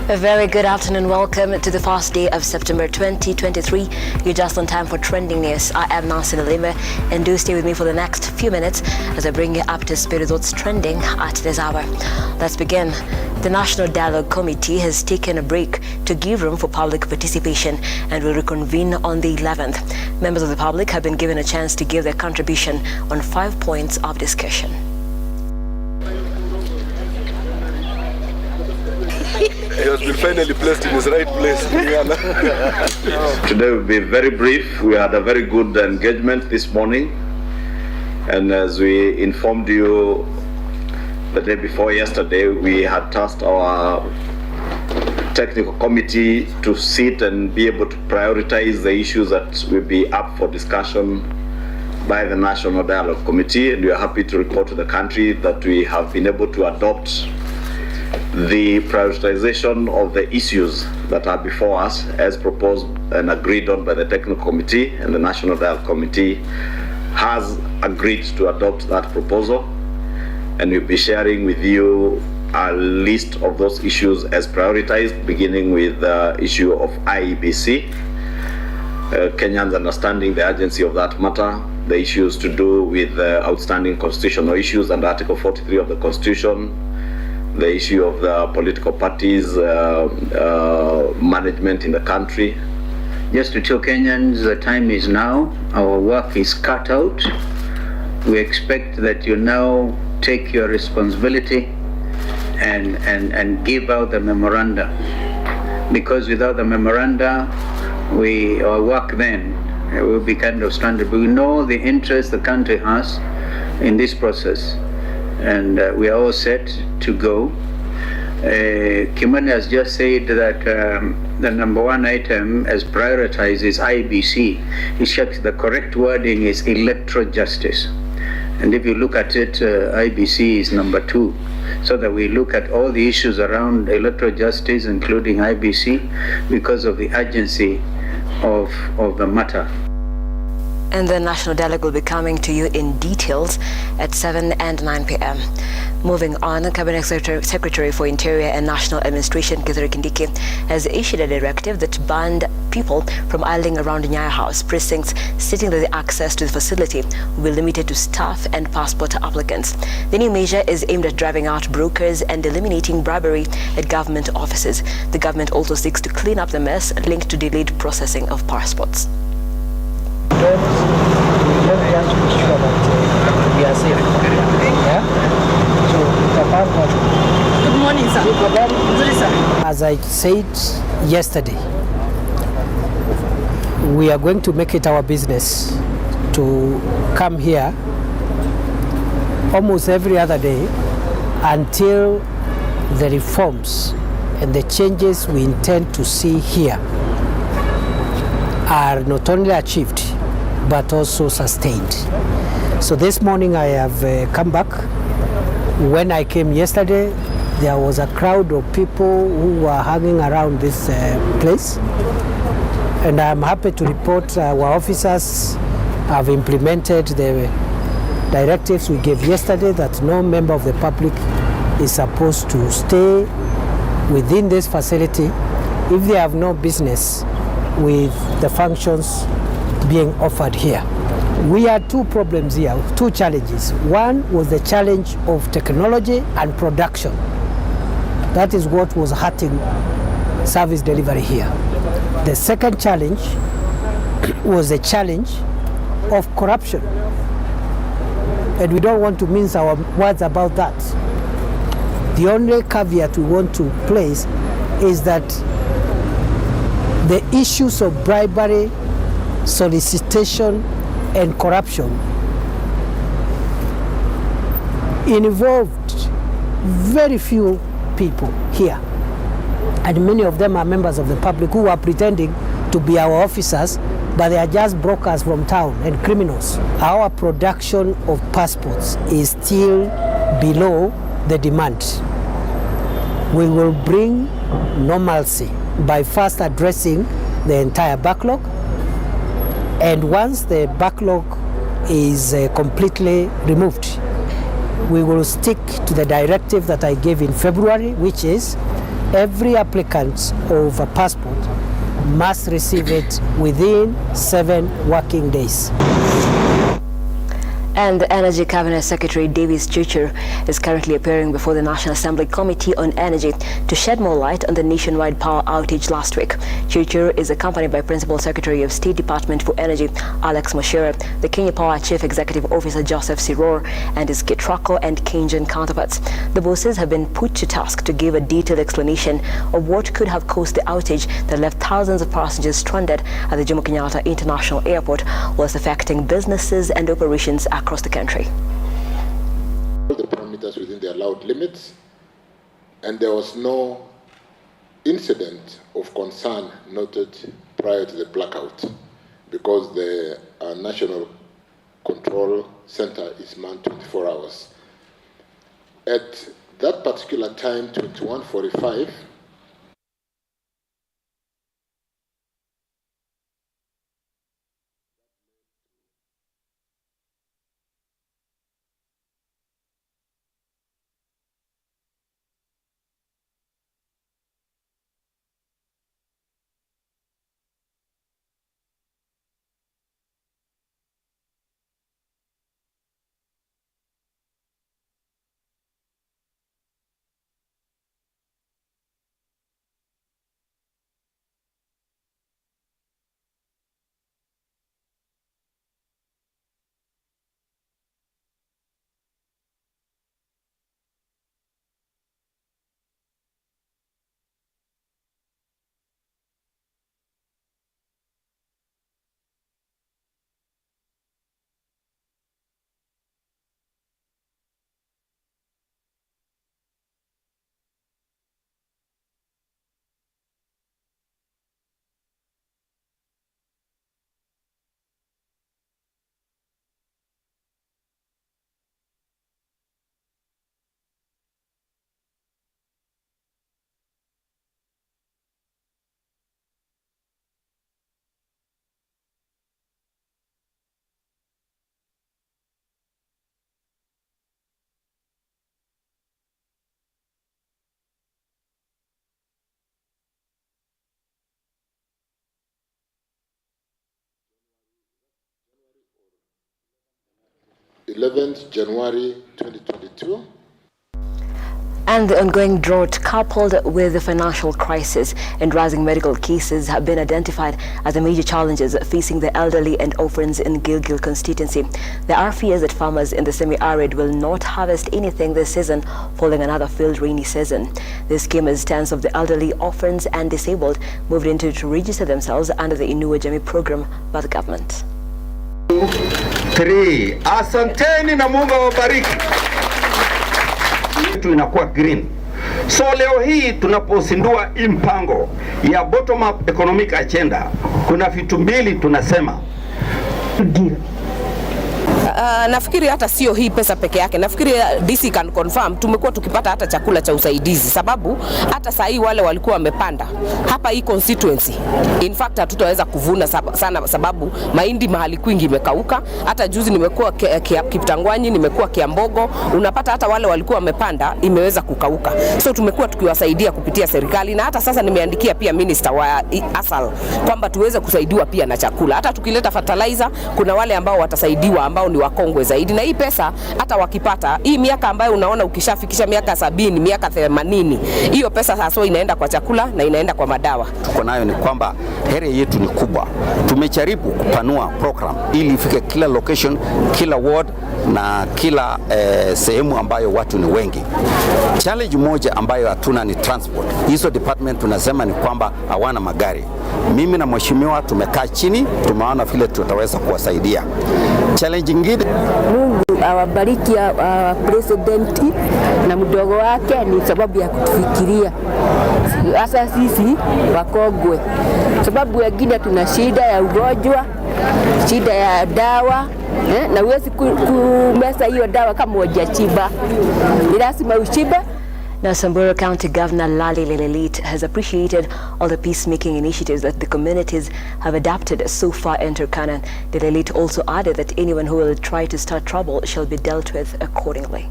A very good afternoon. Welcome to the first day of September 2023. You're just on time for trending news. I am Nancy Nalima, and do stay with me for the next few minutes as I bring you up to speed with what's trending at this hour. Let's begin. The National Dialogue Committee has taken a break to give room for public participation and will reconvene on the 11th. Members of the public have been given a chance to give their contribution on 5 points of discussion. He has been finally placed in his right place. Today will be very brief. We had a very good engagement this morning, and as we informed you the day before yesterday, we had tasked our technical committee to sit and be able to prioritize the issues that will be up for discussion by the National Dialogue Committee, and we are happy to report to the country that we have been able to adopt the prioritization of the issues that are before us as proposed and agreed on by the technical committee, and the National Dialogue Committee has agreed to adopt that proposal, and we'll be sharing with you a list of those issues as prioritized, beginning with the issue of IEBC, Kenyans understanding the urgency of that matter, the issues to do with outstanding constitutional issues under Article 43 of the Constitution, the issue of the political parties management in the country. Just to tell Kenyans, the time is now. Our work is cut out. We expect that you now take your responsibility and give out the memoranda, because without the memoranda, our work then will be kind of stranded. We know the interest the country has in this process, and we are all set to go. Kimani has just said that the number one item as prioritized is IBC. Except the correct wording is electoral justice. And if you look at it, IBC is number 2. So that we look at all the issues around electoral justice, including IBC, because of the urgency of the matter. And the National Dialogue will be coming to you in details at 7 and 9 p.m. Moving on, Cabinet Secretary for Interior and National Administration, Kithure Kindiki, has issued a directive that banned people from idling around Nyayo House precincts, stating that the access to the facility will be limited to staff and passport applicants. The new measure is aimed at driving out brokers and eliminating bribery at government offices. The government also seeks to clean up the mess linked to delayed processing of passports. We are safe. Yeah? So, good morning, sir. As I said yesterday, we are going to make it our business to come here almost every other day until the reforms and the changes we intend to see here are not only achieved but also sustained. So this morning I have come back. When I came yesterday, there was a crowd of people who were hanging around this place, and I'm happy to report our officers have implemented the directives we gave yesterday that no member of the public is supposed to stay within this facility if they have no business with the functions being offered here. We had two problems here, two challenges. One was the challenge of technology and production. That is what was hurting service delivery here. The second challenge was the challenge of corruption. And we don't want to mince our words about that. The only caveat we want to place is that the issues of bribery, solicitation, and corruption involved very few people here, and many of them are members of the public who are pretending to be our officers, but they are just brokers from town and criminals. Our production of passports is still below the demand. We will bring normalcy by first addressing the entire backlog, and once the backlog is completely removed, we will stick to the directive that I gave in February, which is every applicant of a passport must receive it within 7 working days. And Energy Cabinet Secretary Davis Churchill is currently appearing before the National Assembly Committee on Energy to shed more light on the nationwide power outage last week. Churchill is accompanied by Principal Secretary of State Department for Energy Alex Moshera, the Kenya Power Chief Executive Officer Joseph Siror, and his Kitrako and Kenyan counterparts. The bosses have been put to task to give a detailed explanation of what could have caused the outage that left thousands of passengers stranded at the Jomo Kenyatta International Airport, whilst affecting businesses and operations across the country. The parameters within the allowed limits, and there was no incident of concern noted prior to the blackout because the National Control Center is manned 24 hours. At that particular time, 21:45, January 2022. And the ongoing drought, coupled with the financial crisis and rising medical cases, have been identified as the major challenges facing the elderly and orphans in Gilgil constituency. There are fears that farmers in the semi-arid will not harvest anything this season, following another failed rainy season. This came as tens of the elderly, orphans and disabled moved into to register themselves under the Umoja program by the government. 3. Asanteni na Mungu awabariki. Inakuwa green. So leo hii tunapozindua mpango ya bottom up economic agenda, kuna vitu mbili tunasema. Nafikiri hata sio hii pesa peke yake. Nafikiri DC can confirm tumekuwa tukipata hata chakula cha usaidizi, sababu hata saa hii wale walikuwa wamepanda hapa hii constituency, in fact hatutaweza kuvuna sana sababu mahindi mahali kwingi imekauka. Hata juzi nimekuwa Kiptangwanyi, nimekuwa Kiambogo, unapata hata wale walikuwa wamepanda imeweza kukauka. So tumekuwa tukiwasaidia kupitia serikali, na hata sasa nimeandikia pia minister wa Asal kwamba tuweze kusaidiwa pia na chakula. Hata tukileta fertilizer kuna wale ambao watasaidiwa ambao ni wakongwe zaidi, na hii pesa hata wakipata hii miaka ambayo unaona ukishafikisha miaka 70, miaka 80, hiyo pesa sasa inaenda kwa chakula na inaenda kwa madawa. Tuko nayo ni kwamba area yetu ni kubwa. Tumejaribu kupanua program ili ifike kila location, kila ward na kila sehemu ambayo watu ni wengi. Challenge moja ambayo hatuna ni transport. Hizo department tunasema ni kwamba hawana magari. Mimi na mheshimiwa tumekaa chini, tumeona vile tutaweza kuwasaidia. Challenge nyingine, Mungu awabariki president na mdogo wake, ni sababu ya kutufikiria hasa sisi wakongwe, sababu wengine tuna shida ya ugonjwa, shida ya dawa, na huwezi kumeza hiyo dawa kama hujachiba, ni lazima uchibe. Now, Samburu County Governor Lali Lelelit has appreciated all the peacemaking initiatives that the communities have adopted so far in Turkana. Lelelit also added that anyone who will try to start trouble shall be dealt with accordingly.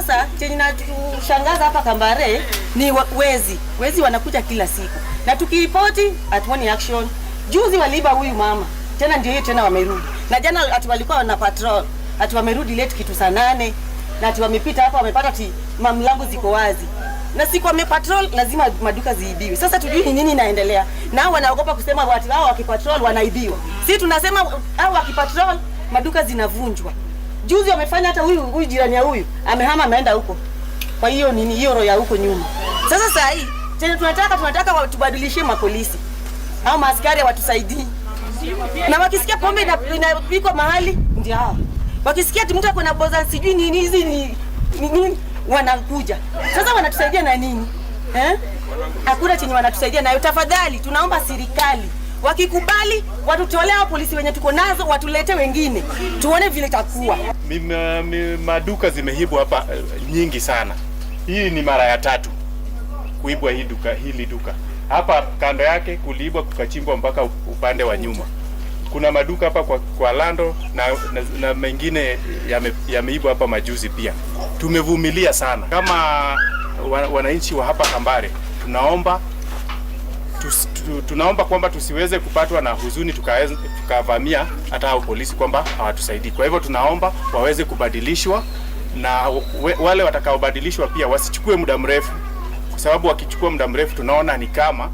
Sasa chenye natushangaza hapa Kambare ni wezi wanakuja kila siku. Na tukiripoti hatuoni action. Juzi waliiba huyu mama. Tena ndio hiyo tena wamerudi. Na jana ati walikuwa wana patrol. Ati wamerudi late kitu saa 8 na ati wamepita hapa wamepata ati mlango ziko wazi. Na siku wamepatrol lazima maduka ziibiwe. Sasa tujui ni nini inaendelea. Na wanaogopa kusema watu hao wakipatrol wanaibiwa. Sisi tunasema hao wakipatrol maduka zinavunjwa. Juzi wamefanya hata huyu jirani ya huyu amehama ameenda huko. Kwa hiyo nini hiyo roho ya huko nyuma. Sasa saa hii tena tunataka watubadilishie mapolisi. Au maaskari watusaidie. Na wakisikia pombe inapikwa mahali ndio hao. Wakisikia mtu ako na boza sijui nini hizi ni wanakuja. Sasa wanatusaidia na nini? Hakuna chenye wanatusaidia nayo. Tafadhali tunaomba serikali wakikubali watutolea polisi wenye tuko nazo watulete wengine. Tuone vile itakuwa. Maduka zimehibwa hapa nyingi sana. Hii ni mara ya 3 kuibwa hili duka. Hapa kando yake kuliibwa kukachimbwa mpaka upande wa nyuma. Kuna maduka hapa kwa Lando na mengine yameibwa hapa majuzi pia. Tumevumilia sana. Kama wananchi wa hapa Kambare, tunaomba kwamba tusiweze kupatwa na huzuni tukavamia hata hao polisi kwamba hawatusaidii. Kwa hivyo tunaomba waweze kubadilishwa na wale watakaobadilishwa pia wasichukue muda mrefu. Kwa sababu wakichukua muda mrefu tunaona ni kama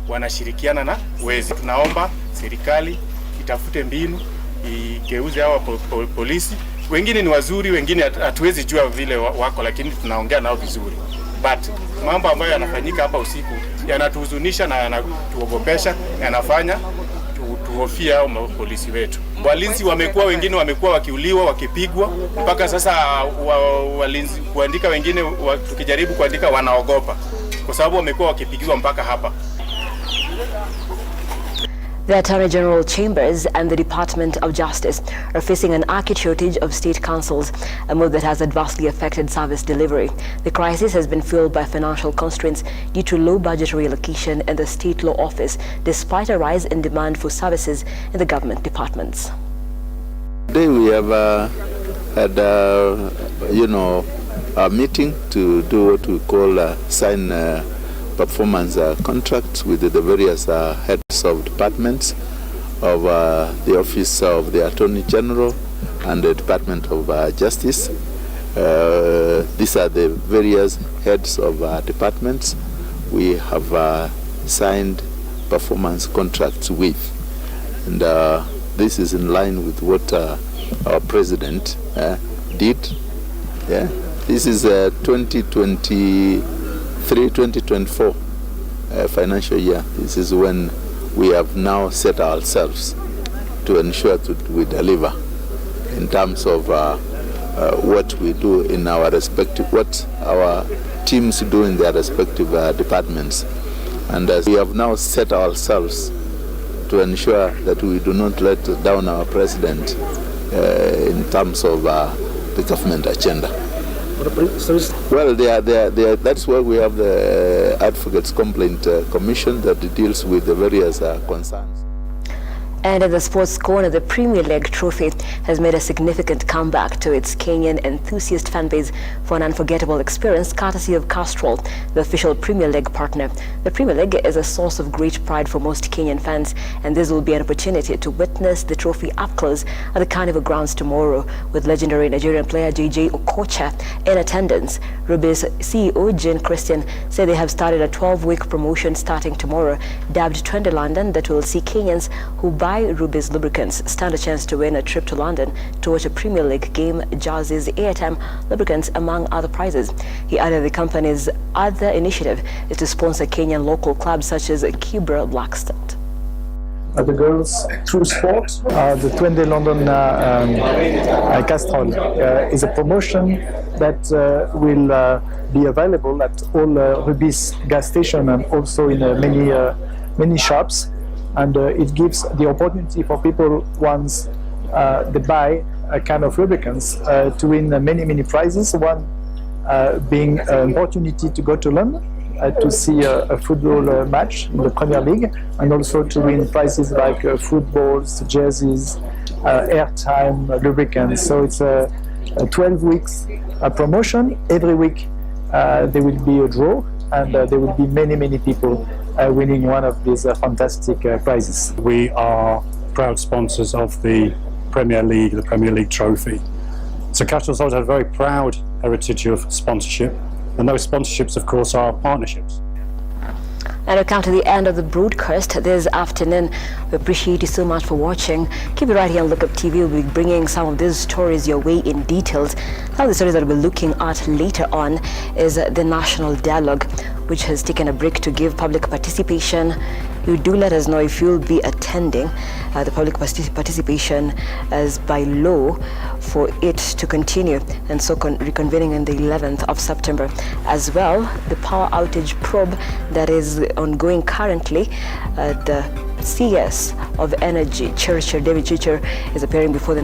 wanashirikiana na wezi. Tunaomba serikali itafute mbinu igeuze hawa polisi. Wengine ni wazuri, wengine hatuwezi jua vile wako, lakini tunaongea nao vizuri. But mambo ambayo yanafanyika hapa usiku yanatuhuzunisha na yanatuogopesha, yanafanya tuhofia hao polisi wetu. Walinzi wengine wamekuwa wakiuliwa, wakipigwa, mpaka sasa walinzi kuandika wengine tukijaribu kuandika wanaogopa kwa sababu wamekuwa wakipigiwa mpaka hapa. The Attorney General Chambers and the Department of Justice are facing an acute shortage of state counsels, a move that has adversely affected service delivery. The crisis has been fueled by financial constraints due to low budgetary allocation in the State Law Office, despite a rise in demand for services in the government departments. Today we have had, a meeting to do what we call sign performance contracts with the various heads of departments of the Office of the Attorney General and the Department of Justice. These are the various heads of departments we have signed performance contracts with. And this is in line with what our President did. Yeah. This is 2023-2024 financial year. This is when we have now set ourselves to ensure that we deliver in terms of what we do in our respective, what our teams do in their respective departments. And as we have now set ourselves to ensure that we do not let down our President in terms of the government agenda. Well, that's why we have the Advocates Complaint Commission that deals with the various concerns. And in the sports corner, the Premier League trophy has made a significant comeback to its Kenyan enthusiast fan base for an unforgettable experience courtesy of Castrol, the official Premier League partner. The Premier League is a source of great pride for most Kenyan fans, and this will be an opportunity to witness the trophy up close at the Carnival grounds tomorrow, with legendary Nigerian player JJ Okocha in attendance. Ruby's CEO Jane Christian said they have started a 12-week promotion starting tomorrow, dubbed Twende London, that will see Kenyans who buy Ruby's lubricants stand a chance to win a trip to London to watch a Premier League game, jerseys, airtime, lubricants, among other prizes. He added the company's other initiative is to sponsor Kenyan local clubs such as Kibra Blackstone. The girls through sport, the Twende London Castrol is a promotion that will be available at all Rubis gas stations and also in many shops. And it gives the opportunity for people, once they buy a kind of lubricants, to win many prizes. One being an opportunity to go to London to see a football match in the Premier League, and also to win prizes like footballs, jerseys, airtime, lubricants. So it's 12 weeks promotion. Every week there will be a draw, and there will be many people winning one of these fantastic prizes. We are proud sponsors of the Premier League trophy. So Capital Salt has a very proud heritage of sponsorship, and those sponsorships, of course, are partnerships. And we come to the end of the broadcast this afternoon. We appreciate you so much for watching. Keep it right here on Lookuptv. We'll be bringing some of these stories your way in details. Some of the stories that we'll be looking at later on is the national dialogue, which has taken a break to give public participation. You do let us know if you'll be attending the public participation as by law for it to continue, and so reconvening on the 11th of September. As well, the power outage probe that is ongoing currently, the CS of Energy, David Churchill, is appearing before the